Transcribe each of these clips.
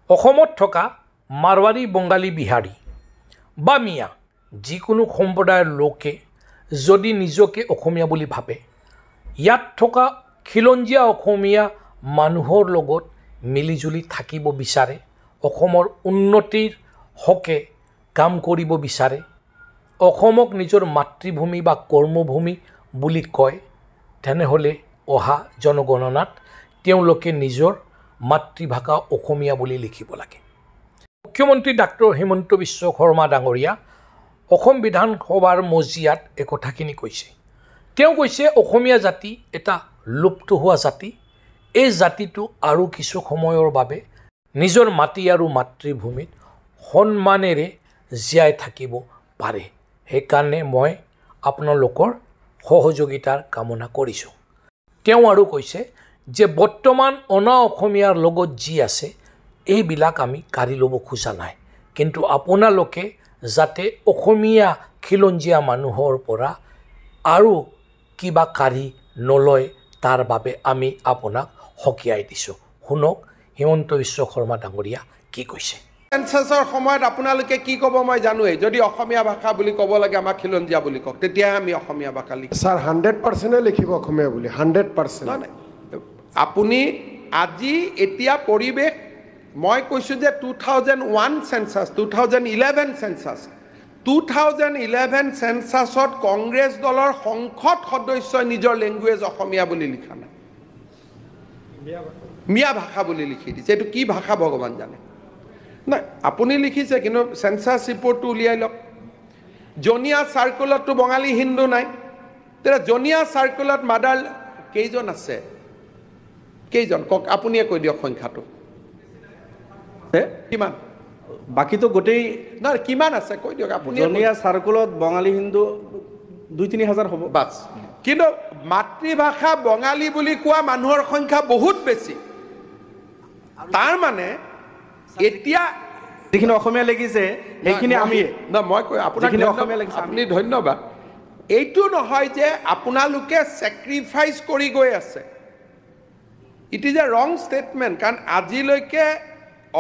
অসমত থকা মাৰৱাৰী বঙালী বিহাৰী বা মিয়া যিকোনো সম্প্ৰদায়ৰ লোকে যদি নিজকে অসমীয়া বুলি ভাবে ইয়াত থকা খিলঞ্জীয়া অসমীয়া মানুহৰ লগত মিলিজুলি থাকিব বিচাৰে অসমৰ উন্নতিৰ হকে কাম কৰিব বিচাৰে অসমক নিজৰ মাতৃভূমি বা কৰ্মভূমি বুলি কয় তেনেহ'লে অহা জনগণনাত তেওঁলোকে নিজৰ মাতৃভাষা অসমীয়া বুলি লিখিব লাগে মুখ্যমন্ত্ৰী ডাক্তৰ হিমন্ত বিশ্ব শৰ্মা ডাঙৰীয়া অসম বিধানসভাৰ মজিয়াত এই কথাখিনি কৈছে তেওঁ কৈছে অসমীয়া জাতি এটা লুপ্ত হোৱা জাতি এই জাতিটো আৰু কিছু সময়ৰ বাবে নিজৰ মাটি আৰু মাতৃভূমিত সন্মানেৰে জীয়াই থাকিব পাৰে সেইকাৰণে মই আপোনালোকৰ সহযোগিতাৰ কামনা কৰিছোঁ তেওঁ আৰু কৈছে যে বৰ্তমান অনা অসমীয়াৰ লগত যি আছে এইবিলাক আমি কাঢ়ি ল'ব খোজা নাই কিন্তু আপোনালোকে যাতে অসমীয়া খিলঞ্জীয়া মানুহৰ পৰা আৰু কিবা কাঢ়ি নলয় তাৰ বাবে আমি আপোনাক সকীয়াই দিছোঁ শুনক হিমন্ত বিশ্ব শৰ্মা ডাঙৰীয়া কি কৈছে সেন্সাছৰ সময়ত আপোনালোকে কি ক'ব মই জানোৱেই যদি অসমীয়া ভাষা বুলি ক'ব লাগে আমাক খিলঞ্জীয়া বুলি কওক তেতিয়াহে আমি অসমীয়া ভাষা লিখিম স্যাৰ 100% লিখিব অসমীয়া বুলি 100% আপুনি আজি এতিয়া পৰিৱেশ মই কৈছোঁ যে 2001 সেন্সাছ 2011 সেন্সাছ 2011 সেন্সাছত কংগ্ৰেছ দলৰ সংসদ সদস্যই নিজৰ লেংগুৱেজ অসমীয়া বুলি লিখা নাই মিয়া ভাষা বুলি লিখি দিছে এইটো কি ভাষা ভগৱান জানে নাই আপুনি লিখিছে কিন্তু সেন্সাছ ৰিপৰ্টটো উলিয়াই লওক জনিয়া চাৰ্কুলতটো বঙালী হিন্দু নাই তেতিয়া জনিয়া চাৰ্কুলত মাদাৰ কেইজন আছে কেইজন কওক আপুনিয়ে কৈ দিয়ক সংখ্যাটো কিমান বাকীটো গোটেই না কিমান আছে কৈ দিয়ক আপুনি জনিয়া চাৰ্কুলত বঙালী হিন্দু 2-3 হাজাৰ হ'ব বাছ কিন্তু মাতৃভাষা বঙালী বুলি কোৱা মানুহৰ সংখ্যা বহুত বেছি তাৰ মানে এতিয়া যিখিনি অসমীয়া লিখিছে সেইখিনি আমি না মই কৈ আপোনাক অসমীয়া লিখিছে আপুনি ধন্যবাদ এইটো নহয় যে আপোনালোকে চেক্ৰিফাইচ কৰি গৈ আছে ইট ইজ এ ৰং ষ্টেটমেণ্ট কাৰণ আজিলৈকে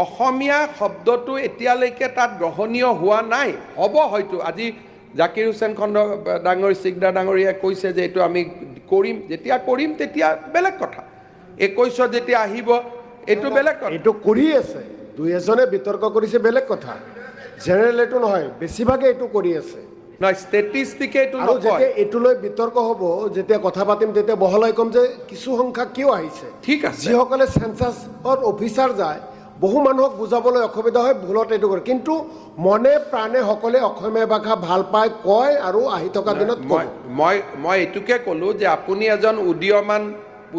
অসমীয়া শব্দটো এতিয়ালৈকে তাত গ্ৰহণীয় হোৱা নাই হ'ব হয়তো আজি জাকিৰ হুছেইন খণ্ড ডাঙৰী চিকদাৰ ডাঙৰীয়াই কৈছে যে এইটো আমি কৰিম যেতিয়া কৰিম তেতিয়া বেলেগ কথা 21ত যেতিয়া আহিব এইটো বেলেগ কথা এইটো কৰি আছে দুই এজনে বিতৰ্ক কৰিছে বেলেগ কথা জেনেৰেল এইটো নহয় বেছিভাগে এইটো কৰি আছে নহয় ষ্টেটিষ্টিকে এইটো আৰু যেতিয়া এইটো লৈ বিতৰ্ক হ'ব যেতিয়া কথা পাতিম তেতিয়া বহলাই কম যে কিছু সংখ্যা কিয় আহিছে ঠিক আছে যিসকলে সেন্সাছৰ অফিচাৰ যায় বহু মানুহক বুজাবলৈ অসুবিধা হয় ভুলত এইটো কৰে কিন্তু মনে প্ৰাণে সকলে অসমীয়া ভাষা ভাল পায় কয় আৰু আহি থকা দিনত মই এইটোকে ক'লোঁ যে আপুনি এজন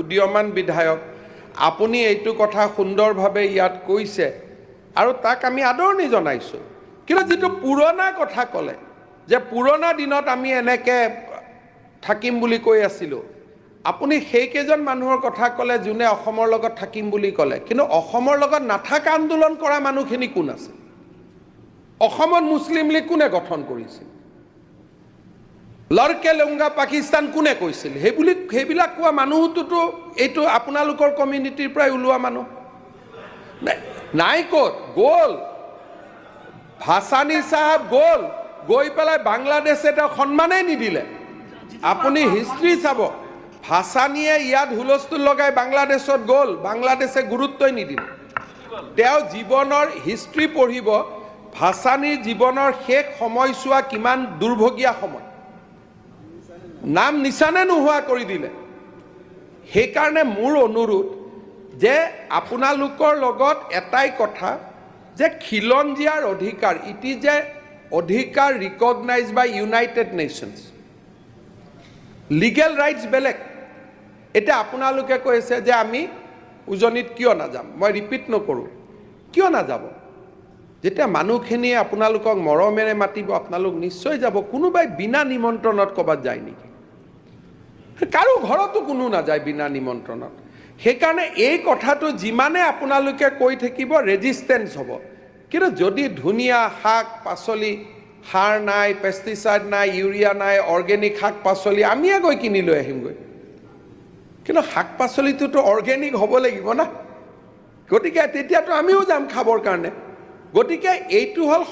উদীয়মান বিধায়ক আপুনি এইটো কথা সুন্দৰভাৱে ইয়াত কৈছে আৰু তাক আমি আদৰণি জনাইছোঁ কিন্তু যিটো পুৰণা কথা ক'লে যে পুৰণা দিনত আমি এনেকৈ থাকিম বুলি কৈ আছিলোঁ আপুনি সেইকেইজন মানুহৰ কথা ক'লে যোনে অসমৰ লগত থাকিম বুলি ক'লে কিন্তু অসমৰ লগত নাথাকা আন্দোলন কৰা মানুহখিনি কোন আছে অসমত মুছলিম লীগ কোনে গঠন কৰিছিল লড়কে লুংগা পাকিস্তান কোনে কৈছিল সেইবিলাক কোৱা মানুহটোতো এইটো আপোনালোকৰ কমিউনিটিৰ পৰাই ওলোৱা মানুহ নাই ক'ত গ'ল ভাসানী চাহাব গৈ পেলাই বাংলাদেশে তেওঁ সন্মানেই নিদিলে আপুনি হিষ্ট্ৰী চাব ভাসানীয়ে ইয়াত হুলস্থুল লগাই বাংলাদেশত গ'ল বাংলাদেশে গুৰুত্বই নিদিলে তেওঁ জীৱনৰ হিষ্ট্ৰী পঢ়িব ভাসানীৰ জীৱনৰ শেষ সময়ছোৱা কিমান দুৰ্ভগীয়া সময় নাম নিচানে নোহোৱা কৰি দিলে সেইকাৰণে মোৰ অনুৰোধ যে আপোনালোকৰ লগত এটাই কথা যে খিলঞ্জীয়াৰ অধিকাৰ ইট ইজ এ অধিকাৰ ৰিকগনাইজ বাই ইউনাইটেড নেশ্যনছ লিগেল ৰাইটছ বেলেগ এতিয়া আপোনালোকে কৈছে যে আমি উজনিত কিয় নাযাম মই ৰিপিট নকৰোঁ কিয় নাযাব যেতিয়া মানুহখিনিয়ে আপোনালোকক মৰমেৰে মাতিব আপোনালোক নিশ্চয় যাব কোনোবাই বিনা নিমন্ত্ৰণত ক'ৰবাত যায় নেকি কাৰো ঘৰতো কোনো নাযায় বিনা নিমন্ত্ৰণত সেইকাৰণে এই কথাটো যিমানে আপোনালোকে কৈ থাকিব ৰেজিষ্টেঞ্চ হ'ব কিন্তু যদি ধুনীয়া শাক পাচলি সাৰ নাই পেষ্টিচাইড নাই ইউৰিয়া নাই অৰ্গেনিক শাক পাচলি আমিয়ে গৈ কিনি লৈ আহিমগৈ কিন্তু শাক পাচলিটোতো অৰ্গেনিক হ'ব লাগিব না গতিকে তেতিয়াতো আমিও যাম খাবৰ কাৰণে গতিকে এইটো হ'ল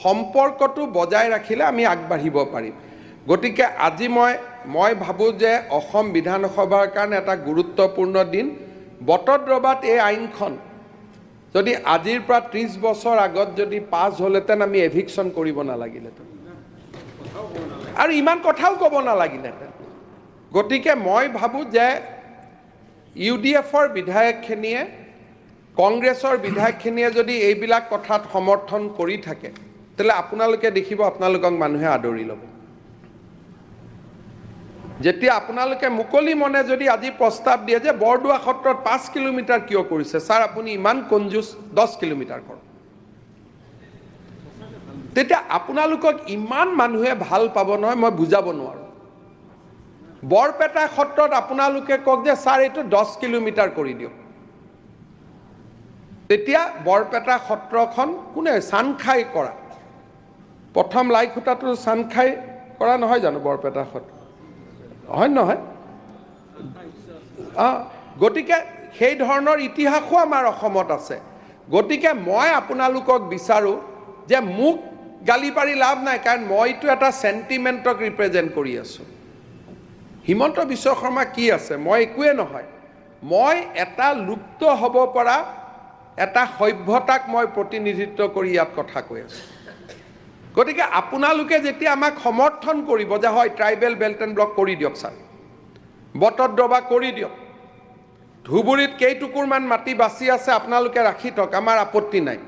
সম্পৰ্কটো বজাই ৰাখিলে আমি আগবাঢ়িব পাৰিম গতিকে আজি মই ভাবোঁ যে অসম বিধানসভাৰ কাৰণে এটা গুৰুত্বপূৰ্ণ দিন বটদ্ৰৱাত এই আইনখন যদি আজিৰ পৰা 30 বছৰ আগত যদি পাছ হ'লেতেন আমি এভিকশ্যন কৰিব নালাগিলেতেন আৰু ইমান কথাও ক'ব নালাগিলেতেন গতিকে মই ভাবোঁ যে ইউডিএফৰ বিধায়কখিনিয়ে কংগ্ৰেছৰ বিধায়কখিনিয়ে যদি এইবিলাক কথাত সমৰ্থন কৰি থাকে তেতিয়াহ'লে আপোনালোকে দেখিব আপোনালোকক মানুহে আদৰি ল'ব যেতিয়া আপোনালোকে মুকলি মনে যদি আজি প্ৰস্তাৱ দিয়ে যে বৰদোৱা সত্ৰত 5 কিলোমিটাৰ কিয় কৰিছে ছাৰ আপুনি ইমান কনজুচ 10 কিলোমিটাৰ কৰক তেতিয়া আপোনালোকক ইমান মানুহে ভাল পাব নহয় মই বুজাব নোৱাৰোঁ বৰপেটা সত্ৰত আপোনালোকে কওক যে ছাৰ এইটো 10 কিলোমিটাৰ কৰি দিয়ক তেতিয়া বৰপেটা সত্ৰখন কোনে চানখাই কৰা প্ৰথম লাইখুটাটো চানখাই কৰা নহয় জানো বৰপেটা সত্ৰ হয় নহয় গতিকে সেই ধৰণৰ ইতিহাসো আমাৰ অসমত আছে গতিকে মই আপোনালোকক বিচাৰোঁ যে মোক গালি পাৰি লাভ নাই কাৰণ মইতো এটা সেন্টিমেন্টক ৰিপ্ৰেজেন্ট কৰি আছোঁ হিমন্ত বিশ্ব শৰ্মা কি আছে মই একোৱে নহয় মই এটা লুপ্ত হ'ব পৰা এটা সভ্যতাক মই প্ৰতিনিধিত্ব কৰি ইয়াত কথা কৈ আছোঁ গতিকে আপোনালোকে যেতিয়া আমাক সমৰ্থন কৰিব যে হয় ট্ৰাইবেল বেল্ট এণ্ড ব্লক কৰি দিয়ক ছাৰ বটদ্ৰৱা কৰি দিয়ক ধুবুৰীত কেইটুকুৰমান মাটি বাচি আছে আপোনালোকে ৰাখি থওক আমাৰ আপত্তি নাই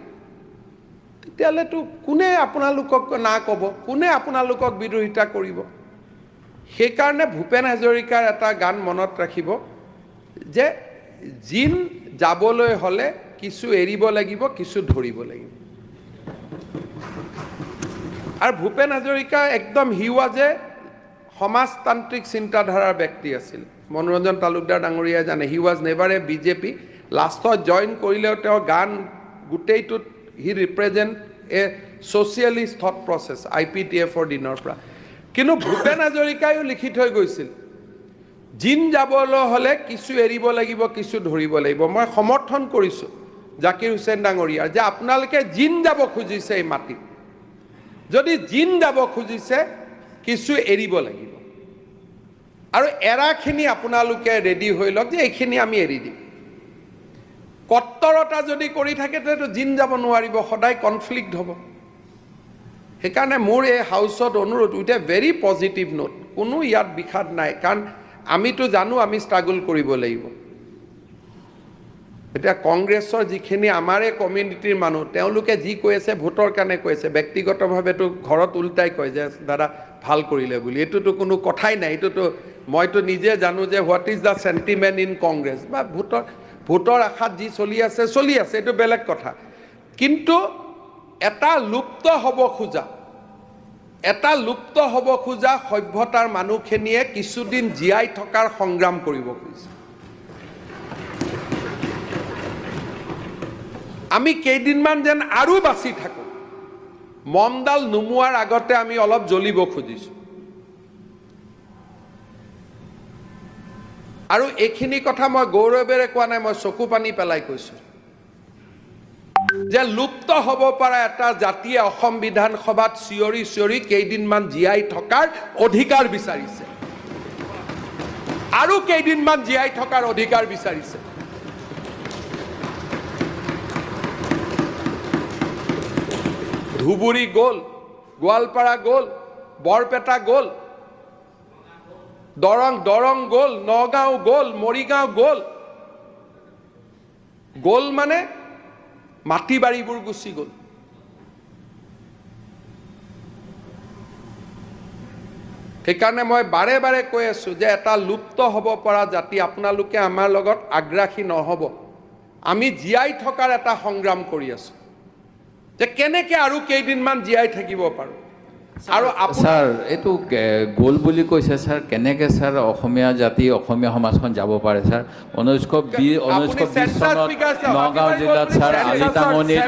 তেতিয়াহ'লেতো কোনে আপোনালোকক না ক'ব কোনে আপোনালোকক বিৰোধিতা কৰিব সেইকাৰণে ভূপেন হাজৰিকাৰ এটা গান মনত ৰাখিব যে জিন যাবলৈ হ'লে কিছু এৰিব লাগিব কিছু ধৰিব লাগিব আৰু ভূপেন হাজৰিকা একদম হি ৱাজ এ সমাজতান্ত্ৰিক চিন্তাধাৰাৰ ব্যক্তি আছিল মনোৰঞ্জন তালুকদাৰ ডাঙৰীয়াই জানে he was never A BJP লাষ্টত জইন কৰিলেও তেওঁৰ গান গোটেইটোত হি ৰিপ্ৰেজেণ্ট এ ছ'চিয়েলিষ্ট থট প্ৰচেছ IPTFৰ দিনৰ পৰা কিন্তু ভূপেন হাজৰিকায়ো লিখি থৈ গৈছিল জিন যাবলৈ হ'লে কিছু এৰিব লাগিব কিছু ধৰিব লাগিব মই সমৰ্থন কৰিছোঁ জাকিৰ হুছেইন ডাঙৰীয়াৰ যে আপোনালোকে জিন যাব খুজিছে এই মাটিত যদি জিন যাব খুজিছে কিছু এৰিব লাগিব আৰু এৰাখিনি আপোনালোকে ৰেডি হৈ লওক যে এইখিনি আমি এৰি দিম কট্টৰতা যদি কৰি থাকে তেতিয়াতো জিন যাব নোৱাৰিব সদায় কনফ্লিক্ট হ'ব সেইকাৰণে মোৰ এই হাউচত অনুৰোধ with a very positive note কোনো ইয়াত বিষাদ নাই কাৰণ আমিতো জানো আমি ষ্ট্ৰাগল কৰিব লাগিব এতিয়া কংগ্ৰেছৰ যিখিনি আমাৰে কমিউনিটিৰ মানুহ তেওঁলোকে যি কৈ আছে ভোটৰ কাৰণে কৈ আছে ব্যক্তিগতভাৱেতো ঘৰত উল্টাই কয় যে দাদা ভাল কৰিলে বুলি এইটোতো কোনো কথাই নাই এইটোতো মইতো নিজে জানো যে what is the sentiment in Congress বা ভোটৰ আশাত যি চলি আছে এইটো বেলেগ কথা কিন্তু এটা লুপ্ত হ'ব খোজা সভ্যতাৰ মানুহখিনিয়ে কিছুদিন জীয়াই থকাৰ সংগ্ৰাম কৰিব খুজিছে আমি কেইদিনমান যেন আৰু বাচি থাকোঁ মমডাল নুমুৱাৰ আগতে আমি অলপ জ্বলিব খুজিছোঁ আৰু এইখিনি কথা মই গৌৰৱেৰে কোৱা নাই মই চকু পানী পেলাই কৈছোঁ যে লুপ্ত হ'ব পৰা এটা জাতিয়ে অসম বিধানসভাত চিঞৰি কেইদিনমান জীয়াই থকাৰ অধিকাৰ বিচাৰিছে আৰু কেইদিনমান জীয়াই থকাৰ অধিকাৰ বিচাৰিছে ধুবুৰী গ'ল গোৱালপাৰা গ'ল বৰপেটা গ'ল দৰং গ'ল নগাঁও গ'ল মৰিগাঁও গ'ল মানে মাটি বাৰীবোৰ গুচি গ'ল সেইকাৰণে মই বাৰে বাৰে কৈ আছোঁ যে এটা লুপ্ত হ'ব পৰা জাতি আপোনালোকে আমাৰ লগত আগ্ৰাসী নহ'ব আমি জীয়াই থকাৰ এটা সংগ্ৰাম কৰি আছোঁ যে কেনেকৈ আৰু কেইদিনমান জীয়াই থাকিব পাৰোঁ আৰু স্যাৰ এইটো গোল বুলি কৈছে স্যাৰ কেনেকৈ স্যাৰ অসমীয়া জাতি অসমীয়া সমাজখন যাব পাৰে স্যাৰ 1920 চনত নগাঁও জিলাত স্যাৰ আলিটামনিত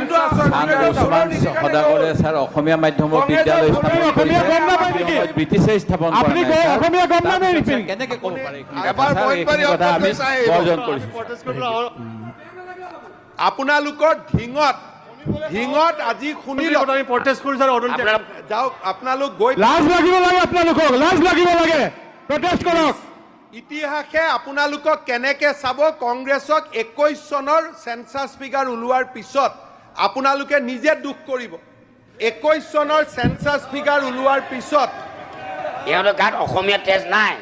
সদাগৰে স্যাৰ অসমীয়া মাধ্যমৰ বিদ্যালয় স্থাপন কৰিছে ব্ৰিটিছে স্থাপন কৰা নাই কেনেকৈ ক'ব পাৰে আমি বৰ্জন কৰিছোঁ আপোনালোকৰ ঢিঙত আজি শুনি লওক আমি প্ৰটেষ্ট কৰিছো আৰু অৰুণ যাওক আপোনালোক গৈ লাজ লাগিব লাগে আপোনালোকক লাজ লাগিব লাগে প্ৰটেষ্ট কৰক ইতিহাসে আপোনালোকক কেনেকে চাব কংগ্ৰেছক 21 চনৰ সেন্সাস ফিগাৰ ওলোৱাৰ পিছত আপোনালোকে নিজে দুখ কৰিব 21 চনৰ সেন্সাস ফিগাৰ ওলোৱাৰ পিছত ইহঁতৰ গাত অসমীয়া তেজ নাই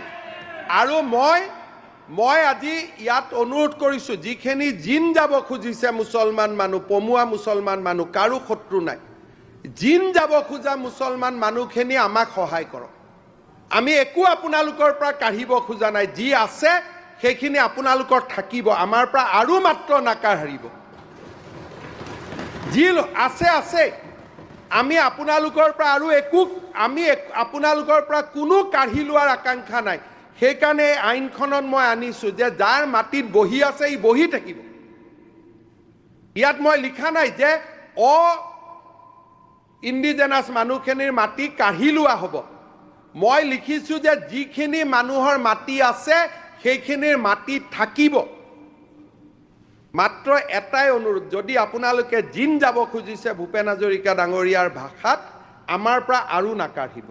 আৰু মই আজি ইয়াত অনুৰোধ কৰিছো যিখিনি জিন যাব খুজিছে মুছলমান মানুহ পমুৱা মুছলমান মানুহ কাৰো শত্ৰু নাই জিন যাব খোজা মুছলমান মানুহখিনি আমাক সহায় কৰক আমি একো আপোনালোকৰ পৰা কাঢ়িব খোজা নাই যি আছে সেইখিনি আপোনালোকৰ থাকিব আমাৰ পৰা আৰু মাত্ৰ নাকাৰ হাৰিব যি আছে আমি আপোনালোকৰ পৰা আৰু একো আমি আপোনালোকৰ পৰা কোনো কাঢ়ি লোৱাৰ আকাংক্ষা নাই সেইকাৰণে আইনখনত মই আনিছো যে যাৰ মাটিত বহি আছে ই বহি থাকিব ইয়াত মই লিখা নাই যে ইণ্ডিজেনাছ মানুহখিনিৰ মাটি কাঢ়ি লোৱা হ'ব মই লিখিছো যে যিখিনি মানুহৰ মাটি আছে সেইখিনিৰ মাটি থাকিব মাত্ৰ এটাই অনুৰোধ যদি আপোনালোকে জিন যাব খুজিছে ভূপেন হাজৰিকা ডাঙৰীয়াৰ ভাষাত আমাৰ পৰা আৰু নাকাঢ়িব